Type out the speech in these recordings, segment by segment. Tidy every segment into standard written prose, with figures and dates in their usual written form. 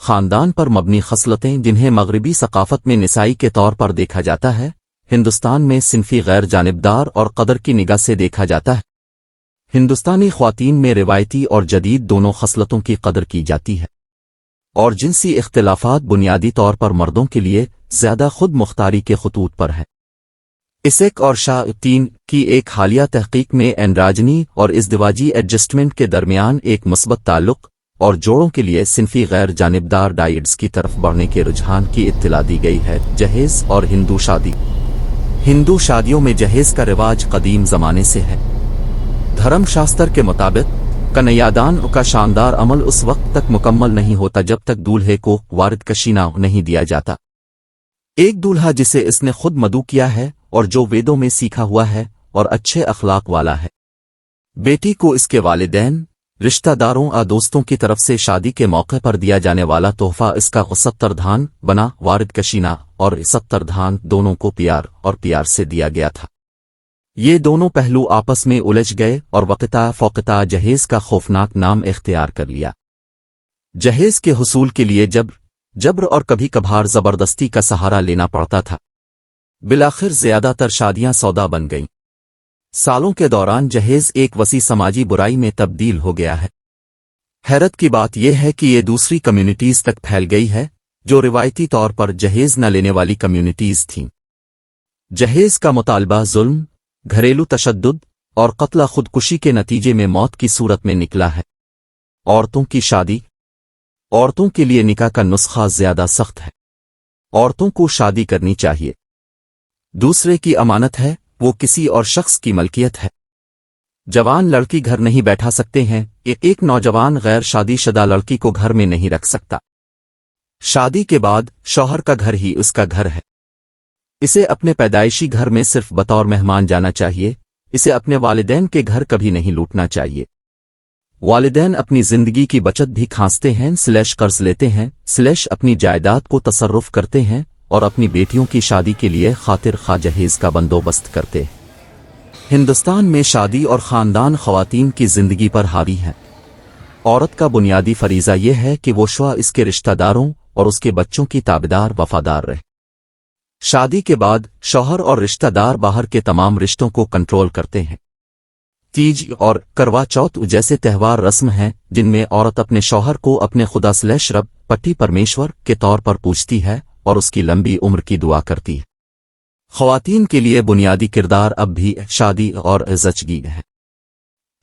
خاندان پر مبنی خصلتیں جنہیں مغربی ثقافت میں نسائی کے طور پر دیکھا جاتا ہے، ہندوستان میں صنفی غیر جانبدار اور قدر کی نگاہ سے دیکھا جاتا ہے۔ ہندوستانی خواتین میں روایتی اور جدید دونوں خصلتوں کی قدر کی جاتی ہے، اور جنسی اختلافات بنیادی طور پر مردوں کے لیے زیادہ خود مختاری کے خطوط پر ہیں۔ اسیک اور شاہ 3 کی ایک حالیہ تحقیق میں اینڈراجنی اور ازدواجی ایڈجسٹمنٹ کے درمیان ایک مثبت تعلق اور جوڑوں کے لیے صنفی غیر جانبدار ڈائٹس کی طرف بڑھنے کے رجحان کی اطلاع دی گئی ہے۔ جہیز اور ہندو شادی۔ ہندو شادیوں میں جہیز کا رواج قدیم زمانے سے ہے۔ دھرم شاستر کے مطابق کنیادان کا شاندار عمل اس وقت تک مکمل نہیں ہوتا جب تک دولہے کو وارد کشینہ نہیں دیا جاتا۔ ایک دولہا جسے اس نے خود مدعو کیا ہے اور جو ویدوں میں سیکھا ہوا ہے اور اچھے اخلاق والا ہے، بیٹی کو اس کے والدین، رشتہ داروں اور دوستوں کی طرف سے شادی کے موقع پر دیا جانے والا تحفہ اس کا 70 دھان بنا۔ وارد کشینہ اور 70 دھان دونوں کو پیار سے دیا گیا تھا۔ یہ دونوں پہلو آپس میں الجھ گئے اور وقتہ فوقتہ جہیز کا خوفناک نام اختیار کر لیا۔ جہیز کے حصول کے لیے جبر اور کبھی کبھار زبردستی کا سہارا لینا پڑتا تھا۔ بالآخر زیادہ تر شادیاں سودا بن گئیں۔ سالوں کے دوران جہیز ایک وسیع سماجی برائی میں تبدیل ہو گیا ہے۔ حیرت کی بات یہ ہے کہ یہ دوسری کمیونٹیز تک پھیل گئی ہے جو روایتی طور پر جہیز نہ لینے والی کمیونٹیز تھیں۔ جہیز کا مطالبہ ظلم، گھریلو تشدد اور قتل خودکشی کے نتیجے میں موت کی صورت میں نکلا ہے۔ عورتوں کی شادی۔ عورتوں کے لیے نکاح کا نسخہ زیادہ سخت ہے۔ عورتوں کو شادی کرنی چاہیے، دوسرے کی امانت ہے، وہ کسی اور شخص کی ملکیت ہے۔ جوان لڑکی گھر نہیں بیٹھا سکتے ہیں، ایک نوجوان غیر شادی شدہ لڑکی کو گھر میں نہیں رکھ سکتا۔ شادی کے بعد شوہر کا گھر ہی اس کا گھر ہے۔ اسے اپنے پیدائشی گھر میں صرف بطور مہمان جانا چاہیے، اسے اپنے والدین کے گھر کبھی نہیں لوٹنا چاہیے۔ والدین اپنی زندگی کی بچت بھی کھانستے ہیں / قرض لیتے ہیں / اپنی جائیداد کو تصرف کرتے ہیں اور اپنی بیٹیوں کی شادی کے لیے خاطر خواہ جہیز کا بندوبست کرتے ہیں۔ ہندوستان میں شادی اور خاندان خواتین کی زندگی پر حاوی ہیں۔ عورت کا بنیادی فریضہ یہ ہے کہ وہ اس کے رشتہ داروں اور اس کے بچوں کی تابعدار وفادار رہے۔ شادی کے بعد شوہر اور رشتہ دار باہر کے تمام رشتوں کو کنٹرول کرتے ہیں۔ تیج اور کروا چوتھ جیسے تہوار رسم ہیں جن میں عورت اپنے شوہر کو اپنے خدا / رب پٹی پرمیشور کے طور پر پوجتی ہے اور اس کی لمبی عمر کی دعا کرتی ہے۔ خواتین کے لیے بنیادی کردار اب بھی شادی اور زچگی ہے۔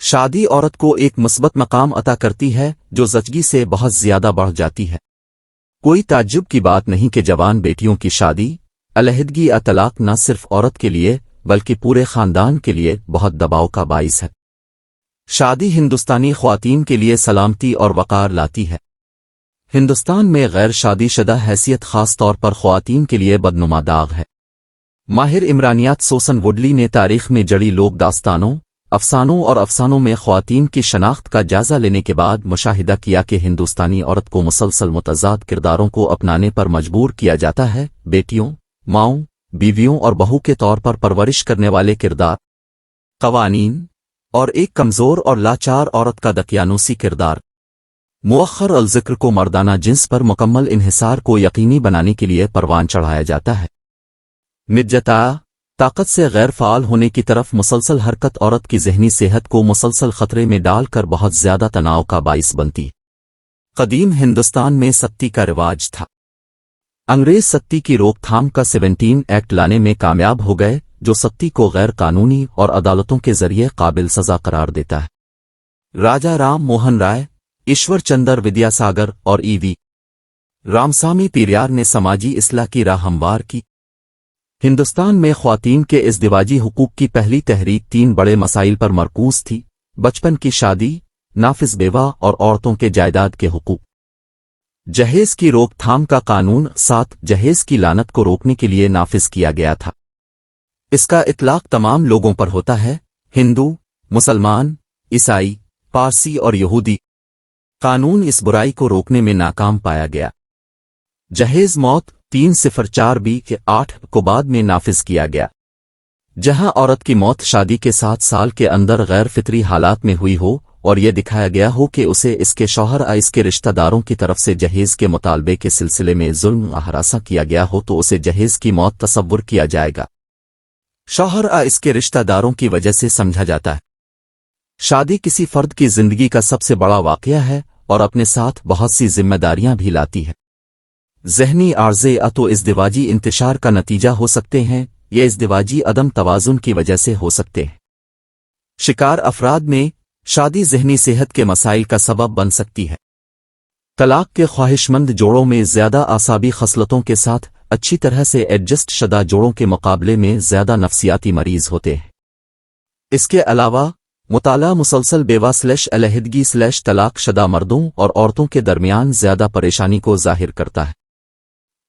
شادی عورت کو ایک مثبت مقام عطا کرتی ہے جو زچگی سے بہت زیادہ بڑھ جاتی ہے۔ کوئی تعجب کی بات نہیں کہ جوان بیٹیوں کی شادی، علیحدگی یا طلاق نہ صرف عورت کے لیے بلکہ پورے خاندان کے لیے بہت دباؤ کا باعث ہے۔ شادی ہندوستانی خواتین کے لیے سلامتی اور وقار لاتی ہے۔ ہندوستان میں غیر شادی شدہ حیثیت خاص طور پر خواتین کے لیے بدنما داغ ہے۔ ماہر عمرانیات سوسن وڈلی نے تاریخ میں جڑی لوک داستانوں، افسانوں اور افسانوں میں خواتین کی شناخت کا جائزہ لینے کے بعد مشاہدہ کیا کہ ہندوستانی عورت کو مسلسل متضاد کرداروں کو اپنانے پر مجبور کیا جاتا ہے۔ بیٹیوں، ماؤں، بیویوں اور بہو کے طور پر پرورش کرنے والے کردار، قوانین، اور ایک کمزور اور لاچار عورت کا دقیانوسی کردار۔ مؤخر الذکر کو مردانہ جنس پر مکمل انحصار کو یقینی بنانے کے لیے پروان چڑھایا جاتا ہے۔ نجتا، طاقت سے غیر فعال ہونے کی طرف مسلسل حرکت عورت کی ذہنی صحت کو مسلسل خطرے میں ڈال کر بہت زیادہ تناؤ کا باعث بنتی۔ قدیم ہندوستان میں ستی کا رواج تھا۔ انگریز ستی کی روک تھام کا 17 ایکٹ لانے میں کامیاب ہو گئے جو ستی کو غیر قانونی اور عدالتوں کے ذریعے قابل سزا قرار دیتا ہے۔ راجا رام موہن رائے، ایشور چندر ودیا ساگر اور وی رامسامی پیریار نے سماجی اصلاح کی راہ ہموار کی۔ ہندوستان میں خواتین کے ازدواجی حقوق کی پہلی تحریک 3 بڑے مسائل پر مرکوز تھی: بچپن کی شادی، نافذ بیوہ اور عورتوں کے جائیداد کے حقوق۔ جہیز کی روک تھام کا قانون 7 جہیز کی لعنت کو روکنے کے لیے نافذ کیا گیا تھا۔ اس کا اطلاق تمام لوگوں پر ہوتا ہے: ہندو، مسلمان، عیسائی، پارسی اور یہودی۔ قانون اس برائی کو روکنے میں ناکام پایا گیا۔ جہیز موت 304(8) کو بعد میں نافذ کیا گیا۔ جہاں عورت کی موت شادی کے 7 سال کے اندر غیر فطری حالات میں ہوئی ہو اور یہ دکھایا گیا ہو کہ اسے اس کے شوہر اس کے رشتہ داروں کی طرف سے جہیز کے مطالبے کے سلسلے میں ظلم و ہراساں کیا گیا ہو تو اسے جہیز کی موت تصور کیا جائے گا۔ شوہر اس کے رشتہ داروں کی وجہ سے سمجھا جاتا ہے۔ شادی کسی فرد کی زندگی کا سب سے بڑا واقعہ ہے اور اپنے ساتھ بہت سی ذمہ داریاں بھی لاتی ہے۔ ذہنی عارضے تو ازدواجی انتشار کا نتیجہ ہو سکتے ہیں، یہ ازدواجی عدم توازن کی وجہ سے ہو سکتے ہیں۔ شکار افراد میں شادی ذہنی صحت کے مسائل کا سبب بن سکتی ہے۔ طلاق کے خواہش مند جوڑوں میں زیادہ اعصابی خصلتوں کے ساتھ اچھی طرح سے ایڈجسٹ شدہ جوڑوں کے مقابلے میں زیادہ نفسیاتی مریض ہوتے ہیں۔ اس کے علاوہ مطالعہ مسلسل بیوہ علیحدگی طلاق شدہ مردوں اور عورتوں کے درمیان زیادہ پریشانی کو ظاہر کرتا ہے۔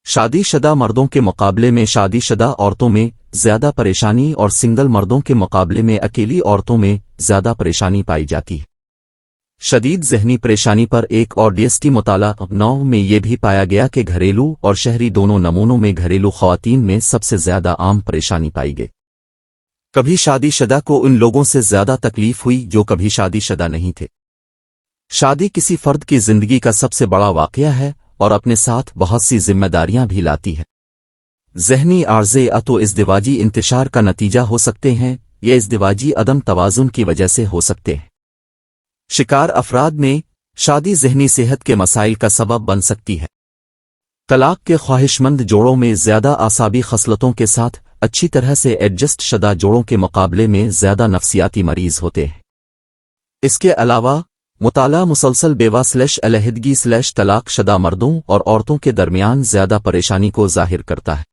شادی شدہ مردوں کے مقابلے میں شادی شدہ عورتوں میں زیادہ پریشانی اور سنگل مردوں کے مقابلے میں اکیلی عورتوں میں زیادہ پریشانی پائی جاتی ہے۔ شدید ذہنی پریشانی پر ایک اور ڈیسٹی مطالعہ 9 میں یہ بھی پایا گیا کہ گھریلو اور شہری دونوں نمونوں میں گھریلو خواتین میں سب سے زیادہ عام پریشانی پائی گئی۔ کبھی شادی شدہ کو ان لوگوں سے زیادہ تکلیف ہوئی جو کبھی شادی شدہ نہیں تھے۔ شادی کسی فرد کی زندگی کا سب سے بڑا واقعہ ہے اور اپنے ساتھ بہت سی ذمہ داریاں بھی لاتی ہے۔ ذہنی عارضے تو ازدواجی انتشار کا نتیجہ ہو سکتے ہیں، یہ ازدواجی عدم توازن کی وجہ سے ہو سکتے ہیں۔ شکار افراد میں شادی ذہنی صحت کے مسائل کا سبب بن سکتی ہے۔ طلاق کے خواہش مند جوڑوں میں زیادہ اعصابی خصلتوں کے ساتھ اچھی طرح سے ایڈجسٹ شدہ جوڑوں کے مقابلے میں زیادہ نفسیاتی مریض ہوتے ہیں۔ اس کے علاوہ مطالعہ مسلسل بیوہ علیحدگی طلاق شدہ مردوں اور عورتوں کے درمیان زیادہ پریشانی کو ظاہر کرتا ہے۔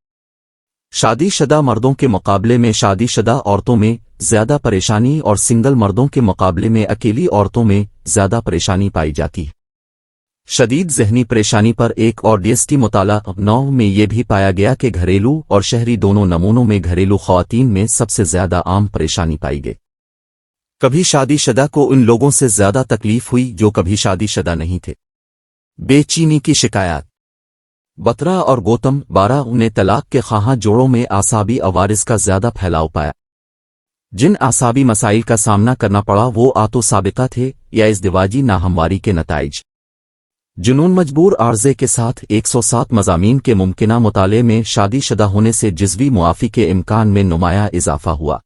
شادی شدہ مردوں کے مقابلے میں شادی شدہ عورتوں میں زیادہ پریشانی اور سنگل مردوں کے مقابلے میں اکیلی عورتوں میں زیادہ پریشانی پائی جاتی ہے۔ شدید ذہنی پریشانی پر ایک اور ڈیسٹی مطالعہ 9 میں یہ بھی پایا گیا کہ گھریلو اور شہری دونوں نمونوں میں گھریلو خواتین میں سب سے زیادہ عام پریشانی پائی گئی۔ کبھی شادی شدہ کو ان لوگوں سے زیادہ تکلیف ہوئی جو کبھی شادی شدہ نہیں تھے۔ بے چینی کی شکایات۔ بترا اور گوتم 12 نے طلاق کے خواہاں جوڑوں میں اعصابی عوارض کا زیادہ پھیلاؤ پایا۔ جن اعصابی مسائل کا سامنا کرنا پڑا وہ تو سابقہ تھے یا ازدواجی ناہمواری کے نتائج۔ جنون مجبور عارضے کے ساتھ 107 مضامین کے ممکنہ مطالعے میں شادی شدہ ہونے سے جزوی معافی کے امکان میں نمایاں اضافہ ہوا۔